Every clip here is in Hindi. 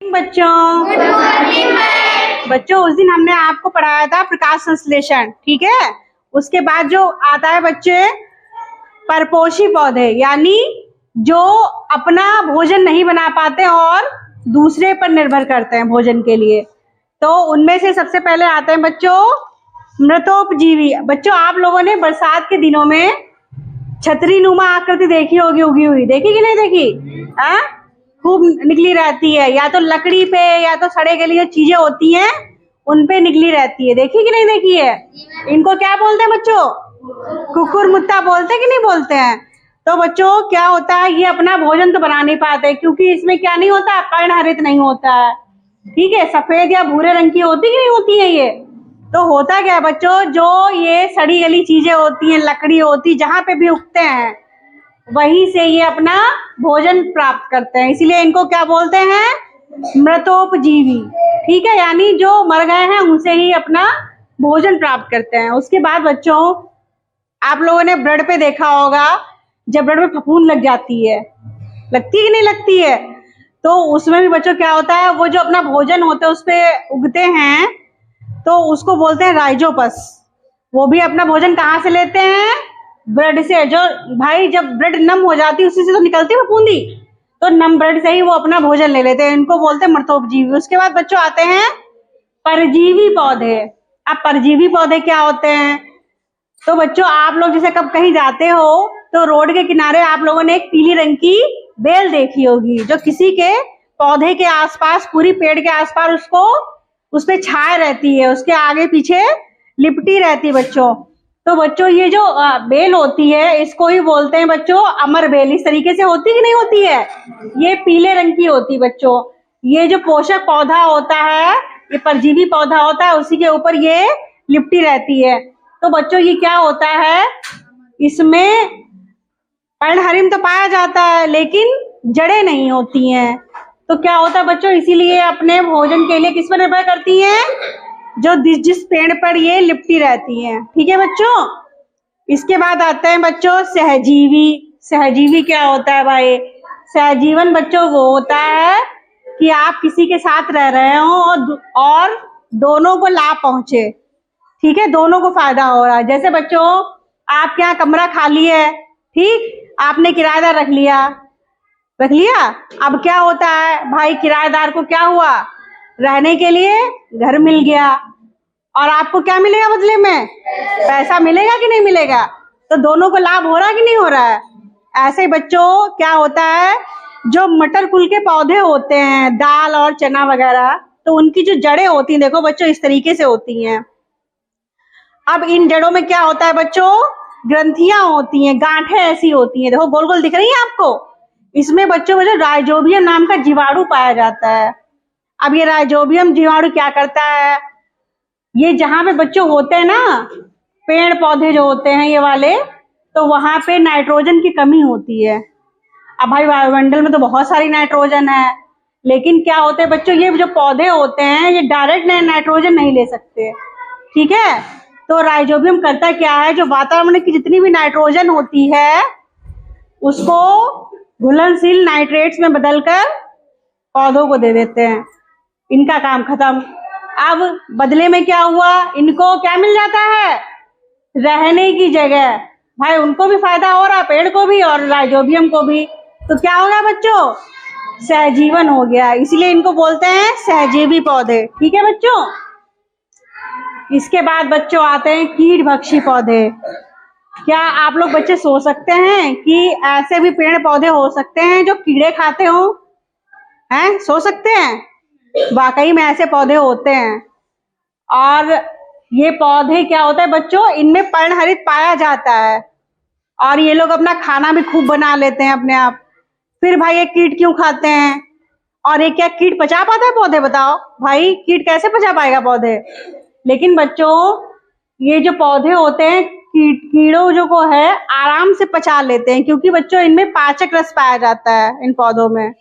बच्चों बच्चों उस दिन हमने आपको पढ़ाया था प्रकाश संश्लेषण, ठीक है। उसके बाद जो आता है बच्चे परपोषी पौधे, यानी जो अपना भोजन नहीं बना पाते और दूसरे पर निर्भर करते हैं भोजन के लिए। तो उनमें से सबसे पहले आते हैं बच्चों मृतोपजीवी। बच्चों आप लोगों ने बरसात के दिनों में छतरी नुमा आकृति देखी होगी, उगी हुई, देखी कि नहीं देखी? हाँ, खूब निकली रहती है, या तो लकड़ी पे या तो सड़े गली जो चीजें होती हैं उन पे निकली रहती है, देखी कि नहीं देखी है? इनको क्या बोलते हैं बच्चों? कुकुरमुत्ता बोलते हैं कि नहीं बोलते हैं? तो बच्चों क्या होता है, ये अपना भोजन तो बना नहीं पाते क्योंकि इसमें क्या नहीं होता, पर्णहरित नहीं होता है, ठीक है। सफेद या भूरे रंग की होती कि नहीं होती है ये? तो होता क्या है बच्चों, जो ये सड़ी गली चीजें होती हैं, लकड़ी होती, जहां पे भी उगते हैं वहीं से ये अपना भोजन प्राप्त करते हैं, इसीलिए इनको क्या बोलते हैं? मृतोपजीवी, ठीक है। यानी जो मर गए हैं उनसे ही अपना भोजन प्राप्त करते हैं। उसके बाद बच्चों आप लोगों ने ब्रेड पे देखा होगा, जब ब्रेड में फफूंद लग जाती है, लगती है कि नहीं लगती है? तो उसमें भी बच्चों क्या होता है, वो जो अपना भोजन होता है उस पे उगते हैं, तो उसको बोलते हैं राइजोपस। वो भी अपना भोजन कहाँ से लेते हैं? ब्रेड से। जो भाई जब ब्रेड नम हो जाती है उसी से तो निकलती है फफूंदी, तो नम ब्रेड से ही वो अपना भोजन ले लेते हैं, इनको बोलते हैं मृतोपजीवी। उसके बाद बच्चों आते हैं परजीवी पौधे। अब परजीवी पौधे क्या होते हैं? तो बच्चों आप लोग जैसे कब कहीं जाते हो तो रोड के किनारे आप लोगों ने एक पीली रंग की बेल देखी होगी, जो किसी के पौधे के आसपास, पूरी पेड़ के आसपास उसको उस पे छाए रहती है, उसके आगे पीछे लिपटी रहती है बच्चों। तो बच्चों ये जो बेल होती है इसको ही बोलते हैं बच्चों अमर बेल। इस तरीके से होती कि नहीं होती है? ये पीले रंग की होती बच्चों। ये जो पोषक पौधा होता है, ये परजीवी पौधा होता है, उसी के ऊपर ये लिपटी रहती है। तो बच्चों ये क्या होता है, इसमें पर्णहरित तो पाया जाता है लेकिन जड़ें नहीं होती हैं। तो क्या होता है बच्चों, इसीलिए अपने भोजन के लिए किस पर निर्भर करती हैं? जो जिस पेड़ पर ये लिपटी रहती हैं, ठीक है बच्चों। इसके बाद आते हैं बच्चों सहजीवी। सहजीवी क्या होता है भाई? सहजीवन बच्चों वो होता है कि आप किसी के साथ रह रहे हो और दोनों को लाभ पहुंचे, ठीक है, दोनों को फायदा हो रहा है। जैसे बच्चों आपके यहाँ कमरा खाली है, ठीक, आपने किराएदार रख लिया, अब क्या होता है भाई, किराएदार को क्या हुआ, रहने के लिए घर मिल गया, और आपको क्या मिलेगा बदले में? पैसा मिलेगा कि नहीं मिलेगा? तो दोनों को लाभ हो रहा है कि नहीं हो रहा है? ऐसे ही बच्चों क्या होता है, जो मटर कुल के पौधे होते हैं, दाल और चना वगैरह, तो उनकी जो जड़ें होती हैं देखो बच्चों इस तरीके से होती हैं। अब इन जड़ों में क्या होता है बच्चों, ग्रंथियां होती हैं, गांठें ऐसी होती हैं, देखो गोल गोल दिख रही है आपको। इसमें बच्चों राइजोबियम नाम का जीवाणु पाया जाता है। अब ये राइजोबियम जीवाणु क्या करता है, ये जहां पे बच्चों होते हैं ना, पेड़ पौधे जो होते हैं ये वाले, तो वहां पे नाइट्रोजन की कमी होती है। अब भाई वायुमंडल में तो बहुत सारी नाइट्रोजन है, लेकिन क्या होते हैं बच्चों, ये जो पौधे होते हैं ये डायरेक्ट नाइट्रोजन नहीं ले सकते, ठीक है। तो राइजोबियम करता क्या है, जो वातावरण की जितनी भी नाइट्रोजन होती है उसको घुलनशील नाइट्रेट्स में बदलकर पौधों को दे देते हैं, इनका काम खत्म। अब बदले में क्या हुआ, इनको क्या मिल जाता है, रहने की जगह। भाई उनको भी फायदा हो रहा है, पेड़ को भी और राइजोबियम को भी। तो क्या हो गया बच्चों, सहजीवन हो गया, इसीलिए इनको बोलते हैं सहजीवी पौधे, ठीक है बच्चों। इसके बाद बच्चों आते हैं कीटभक्षी पौधे। क्या आप लोग बच्चे सोच सकते हैं कि ऐसे भी पेड़ पौधे हो सकते हैं जो कीड़े खाते हो? हैं, सोच सकते हैं? वाकई में ऐसे पौधे होते हैं। और ये पौधे क्या होता है बच्चों, इनमें पर्णहरित पाया जाता है और ये लोग अपना खाना भी खूब बना लेते हैं अपने आप। फिर भाई ये कीट क्यों खाते हैं, और ये क्या कीट पचा पाता है पौधे? बताओ भाई, कीट कैसे पचा पाएगा पौधे? लेकिन बच्चों ये जो पौधे होते हैं कीड़ों जो को है आराम से पचा लेते हैं, क्योंकि बच्चों इनमें पाचक रस पाया जाता है इन पौधों में।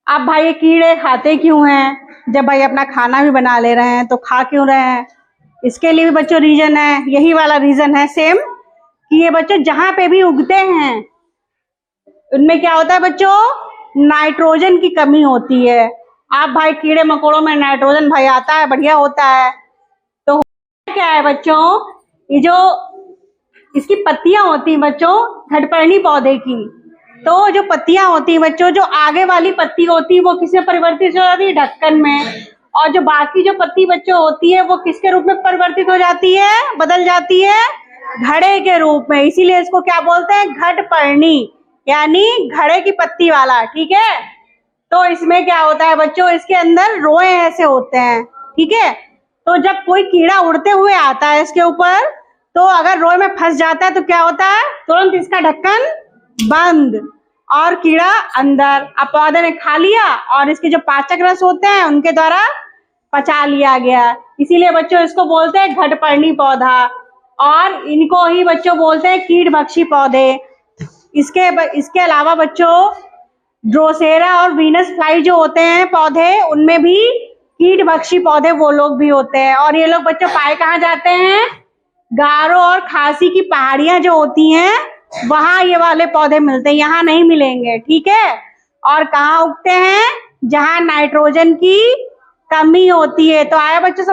अब भाई ये कीड़े खाते क्यों हैं, जब भाई अपना खाना भी बना ले रहे हैं तो खा क्यों रहे हैं? इसके लिए भी बच्चों रीजन है, यही वाला रीजन है सेम, कि ये बच्चों जहां पे भी उगते हैं उनमें क्या होता है बच्चों, नाइट्रोजन की कमी होती है। आप भाई कीड़े मकोड़ों में नाइट्रोजन भाई आता है, बढ़िया होता है। तो क्या है बच्चों, ये जो इसकी पत्तियां होती हैं बच्चों घटपर्णी पौधे की, तो जो पत्तियां होती हैं बच्चों, जो आगे वाली पत्ती होती है वो किसमें परिवर्तित हो जाती है, ढक्कन में। और जो बाकी जो पत्ती बच्चों होती है वो किसके रूप में परिवर्तित हो जाती है, बदल जाती है, घड़े के रूप में। इसीलिए इसको क्या बोलते हैं, घटपर्णी, यानी घड़े की पत्ती वाला। ठीक है, तो इसमें क्या होता है बच्चों, इसके अंदर रोए ऐसे होते हैं। ठीक है, तो जब कोई कीड़ा उड़ते हुए आता है इसके ऊपर, तो अगर रोए में फंस जाता है तो क्या होता है, तुरंत इसका ढक्कन बंद और कीड़ा अंदर। अब पौधे ने खा लिया और इसके जो पाचक रस होते हैं उनके द्वारा पचा लिया गया। इसीलिए बच्चों इसको बोलते हैं घटपर्णी पौधा, और इनको ही बच्चों बोलते हैं कीटभक्षी पौधे। इसके अलावा बच्चों ड्रोसेरा और वीनस फ्लाई जो होते हैं पौधे, उनमें भी कीटभक्षी पौधे वो लोग भी होते हैं। और ये लोग बच्चों पाए कहाँ जाते हैं, गारो और खासी की पहाड़ियां जो होती हैं वहां ये वाले पौधे मिलते हैं, यहाँ नहीं मिलेंगे। ठीक है, और कहाँ उगते हैं, जहां नाइट्रोजन की कमी होती है। तो आया बच्चों